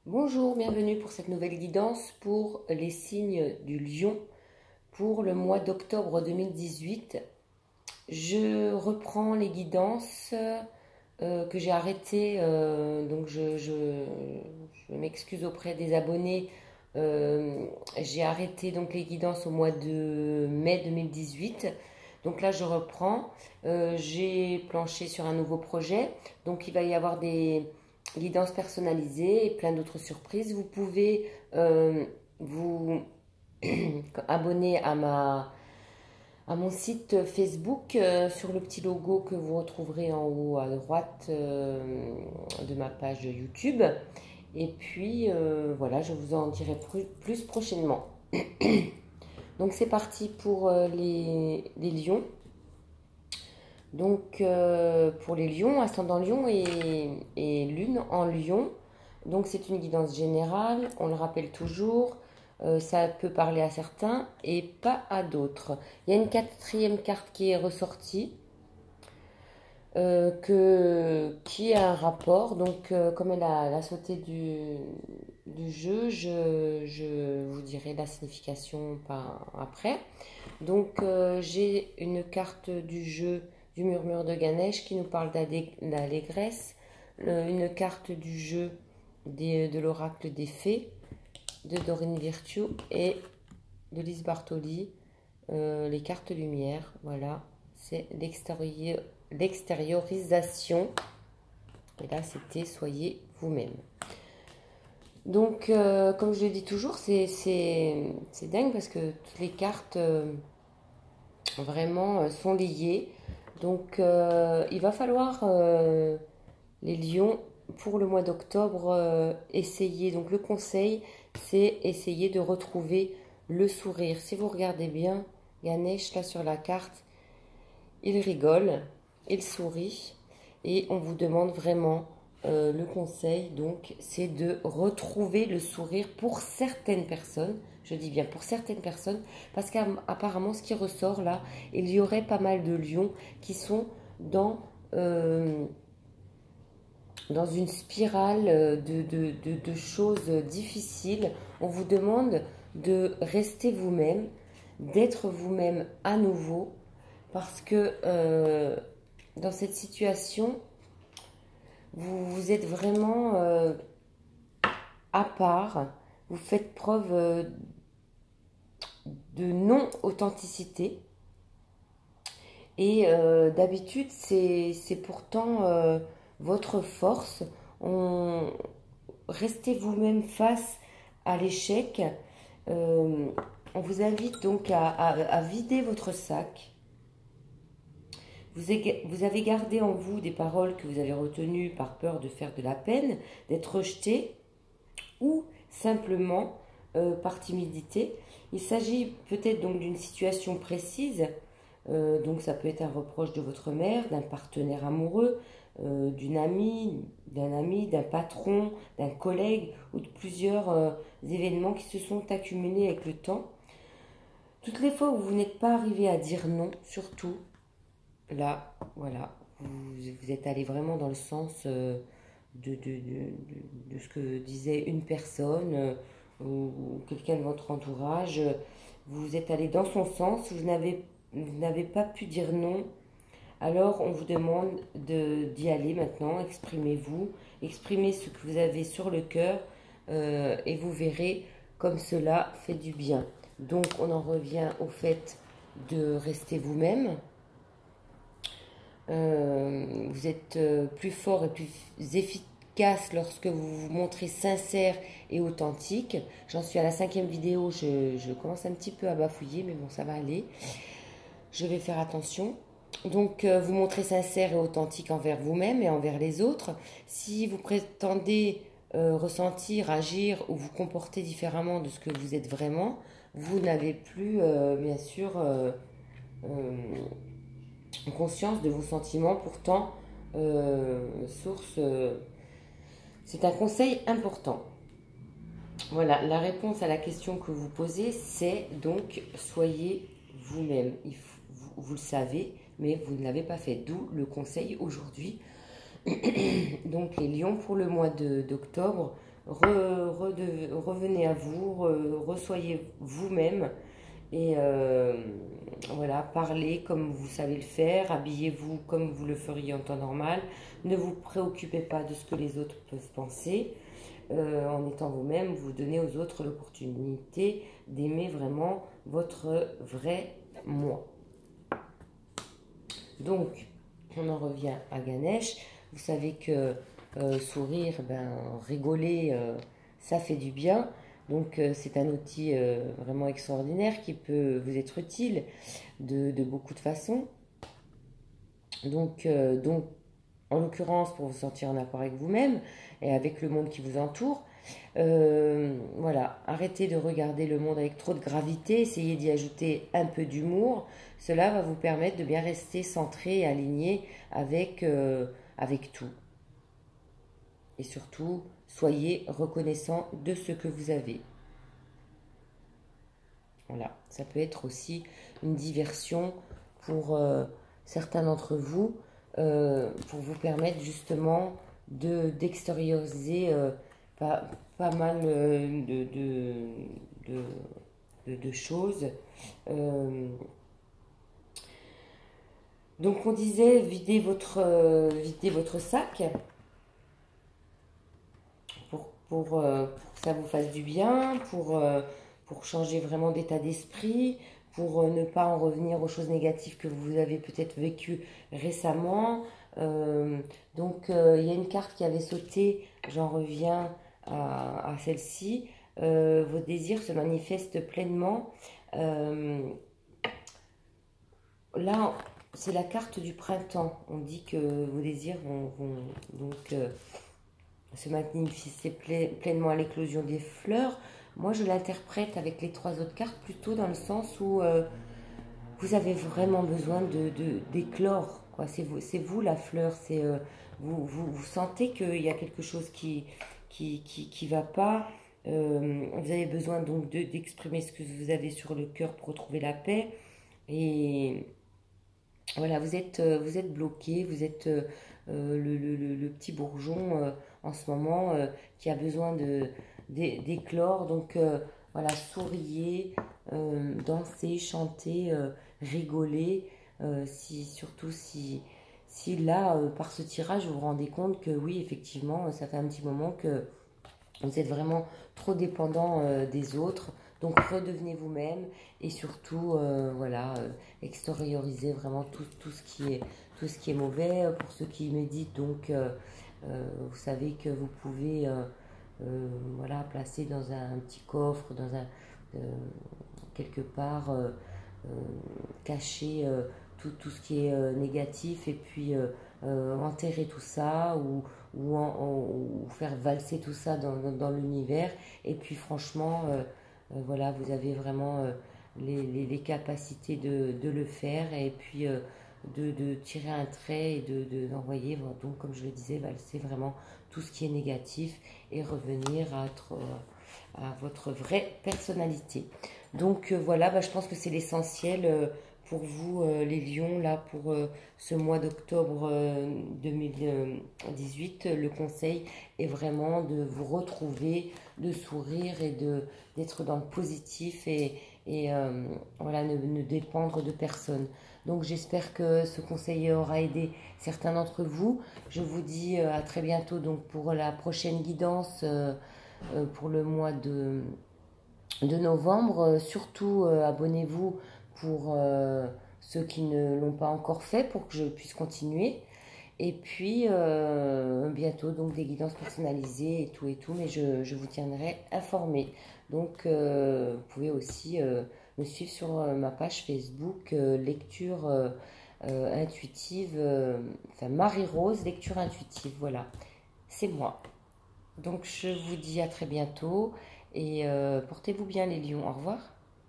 Bonjour, bienvenue pour cette nouvelle guidance pour les signes du lion pour le mois d'octobre 2018. Je reprends les guidances que j'ai arrêtées, donc je m'excuse auprès des abonnés. J'ai arrêté donc les guidances au mois de mai 2018. Donc là, je reprends. J'ai planché sur un nouveau projet. Donc il va y avoir des guidances personnalisées et plein d'autres surprises. Vous pouvez vous abonner à mon site Facebook sur le petit logo que vous retrouverez en haut à droite de ma page YouTube. Et puis voilà, je vous en dirai plus prochainement. Donc c'est parti pour les lions. Donc pour les lions, ascendant lion et lune en lion. Donc c'est une guidance générale, on le rappelle toujours. Ça peut parler à certains et pas à d'autres. Il y a une quatrième carte qui est ressortie, qui a un rapport. Donc comme elle a sauté du jeu, je vous dirai la signification après. Donc j'ai une carte du jeu du murmure de Ganesh qui nous parle d'allégresse, une carte du jeu de l'oracle des fées de Dorine Virtue et de Lise Bartoli, les cartes lumière. Voilà, c'est l'extériorisation. Et là, c'était soyez vous-même. Donc, comme je le dis toujours, c'est dingue parce que toutes les cartes vraiment sont liées. Donc, il va falloir, les lions, pour le mois d'octobre, essayer. Donc, le conseil, c'est essayer de retrouver le sourire. Si vous regardez bien, Ganesh, là sur la carte, il rigole, il sourit. Et on vous demande vraiment, le conseil, donc, c'est de retrouver le sourire pour certaines personnes. Je dis bien pour certaines personnes, parce qu'apparemment, ce qui ressort là, il y aurait pas mal de lions qui sont dans une spirale de choses difficiles. On vous demande de rester vous-même, d'être vous-même à nouveau, parce que dans cette situation, vous êtes vraiment à part, vous faites preuve de non-authenticité. Et d'habitude, c'est pourtant votre force. Restez vous-même face à l'échec. On vous invite donc à vider votre sac. Vous avez gardé en vous des paroles que vous avez retenues par peur de faire de la peine, d'être rejeté, ou simplement par timidité. Il s'agit peut-être donc d'une situation précise. Donc ça peut être un reproche de votre mère, d'un partenaire amoureux, d'une amie, d'un ami, d'un patron, d'un collègue ou de plusieurs événements qui se sont accumulés avec le temps. Toutes les fois où vous n'êtes pas arrivé à dire non, surtout, là, voilà, vous êtes allé vraiment dans le sens de ce que disait une personne ou quelqu'un de votre entourage. Vous êtes allé dans son sens, vous n'avez pas pu dire non. Alors on vous demande d'y aller maintenant, exprimez-vous, exprimez ce que vous avez sur le cœur et vous verrez comme cela fait du bien. Donc on en revient au fait de rester vous-même. Vous êtes plus fort et plus efficace lorsque vous vous montrez sincère et authentique. J'en suis à la 5e vidéo, je commence un petit peu à bafouiller, mais bon, ça va aller. Je vais faire attention. Donc, vous montrez sincère et authentique envers vous-même et envers les autres. Si vous prétendez ressentir, agir ou vous comporter différemment de ce que vous êtes vraiment, vous n'avez plus, bien sûr, conscience de vos sentiments. Pourtant, source, c'est un conseil important. Voilà, la réponse à la question que vous posez, c'est donc soyez vous-même. Vous le savez, mais vous ne l'avez pas fait. D'où le conseil aujourd'hui. Donc les lions pour le mois d'octobre, revenez à vous, resoyez vous-même et voilà, parlez comme vous savez le faire, habillez-vous comme vous le feriez en temps normal, ne vous préoccupez pas de ce que les autres peuvent penser. En étant vous-même, vous donnez aux autres l'opportunité d'aimer vraiment votre vrai moi. Donc, on en revient à Ganesh. Vous savez que sourire, rigoler, ça fait du bien. Donc, c'est un outil vraiment extraordinaire qui peut vous être utile de beaucoup de façons. Donc, en l'occurrence, pour vous sentir en accord avec vous-même et avec le monde qui vous entoure. Voilà, arrêtez de regarder le monde avec trop de gravité, essayez d'y ajouter un peu d'humour. Cela va vous permettre de bien rester centré et aligné avec tout. Et surtout, soyez reconnaissant de ce que vous avez. Voilà, ça peut être aussi une diversion pour certains d'entre vous, pour vous permettre justement d'extérioriser pas mal de choses. Donc on disait videz votre sac pour que ça vous fasse du bien, pour changer vraiment d'état d'esprit, pour ne pas en revenir aux choses négatives que vous avez peut-être vécues récemment. Donc il y a une carte qui avait sauté, j'en reviens à celle-ci. Vos désirs se manifestent pleinement. Là, c'est la carte du printemps. On dit que vos désirs vont donc se manifester pleinement à l'éclosion des fleurs. Moi, je l'interprète avec les 3 autres cartes plutôt dans le sens où vous avez vraiment besoin d'éclore. C'est vous la fleur. Vous sentez qu'il y a quelque chose qui va pas. Vous avez besoin donc d'exprimer ce que vous avez sur le cœur pour retrouver la paix. Et voilà, vous êtes bloqué, vous êtes le petit bourgeon en ce moment qui a besoin d'éclore. Donc voilà, souriez, dansez, chantez, rigolez. Surtout si là, par ce tirage, vous vous rendez compte que oui, effectivement, ça fait un petit moment que vous êtes vraiment trop dépendant des autres. Donc redevenez vous-même et surtout voilà, extériorisez vraiment tout ce qui est mauvais. Pour ceux qui méditent, donc vous savez que vous pouvez voilà, placer dans un petit coffre, quelque part, cacher tout ce qui est négatif et puis enterrer tout ça ou faire valser tout ça dans l'univers. Et puis franchement, voilà, vous avez vraiment les capacités de le faire et puis de tirer un trait et d'envoyer, donc comme je le disais, valser vraiment tout ce qui est négatif et revenir à votre vraie personnalité. Donc voilà, je pense que c'est l'essentiel pour vous les lions, là pour ce mois d'octobre 2018. Le conseil est vraiment de vous retrouver, de sourire et d'être dans le positif et voilà, ne dépendre de personne. Donc j'espère que ce conseil aura aidé certains d'entre vous. Je vous dis à très bientôt donc pour la prochaine guidance pour le mois de novembre. Surtout abonnez-vous pour ceux qui ne l'ont pas encore fait pour que je puisse continuer. Et puis bientôt donc des guidances personnalisées et tout, mais je vous tiendrai informé. Donc vous pouvez aussi me suivre sur ma page Facebook lecture intuitive, enfin Marie-Rose lecture intuitive, voilà, c'est moi. Donc je vous dis à très bientôt et portez-vous bien les lions, au revoir.